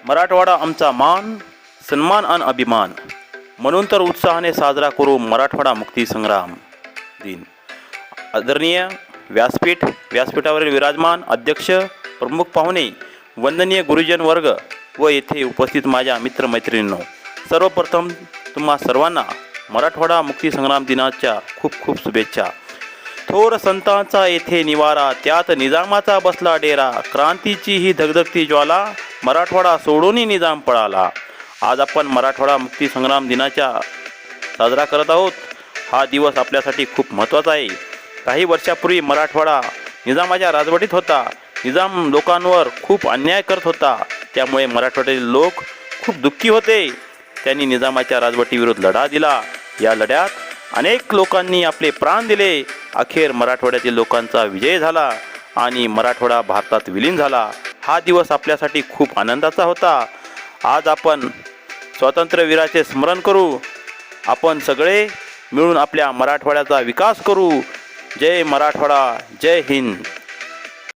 मराठवाडा आमचा मान, सन्मान आणि अभिमान. म्हणून तर उत्साहाने साजरा करू मराठवाडा मुक्ती संग्राम दिन. आदरणीय व्यासपीठावरील विराजमान अध्यक्ष, प्रमुख पाहुणे, वंदनीय गुरुजन वर्ग व येथे उपस्थित माझ्या मित्रमैत्रिणींनो, सर्वप्रथम तुम्हा सर्वांना मराठवाडा मुक्ती संग्राम दिनाच्या खूप खूप शुभेच्छा. थोर संतांचा येथे निवारा, त्यात निजामाचा बसला डेरा. क्रांतीची ही धगधगती ज्वाला, मराठवाडा सोडून निजाम पळाला. आज आपण मराठवाडा मुक्ती संग्राम दिनाच्या साजरा करत आहोत. हा दिवस आपल्यासाठी खूप महत्त्वाचा आहे. काही वर्षापूर्वी मराठवाडा निजामाच्या राजवटीत होता. निजाम लोकांवर खूप अन्याय करत होता. त्यामुळे मराठवाड्यातील लोक खूप दुःखी होते. त्यांनी निजामाच्या राजवटीविरुद्ध लढा दिला. या लढ्यात अनेक लोकांनी आपले प्राण दिले. अखेर मराठवाड्यातील लोकांचा विजय झाला आणि मराठवाडा भारतात विलीन झाला. हा दिवस आपल्यासाठी खूप आनंदाचा होता. आज आपण स्वातंत्र्यवीराचे स्मरण करू. आपण सगळे मिळून आपल्या मराठवाड्याचा विकास करू. जय मराठवाडा, जय हिंद.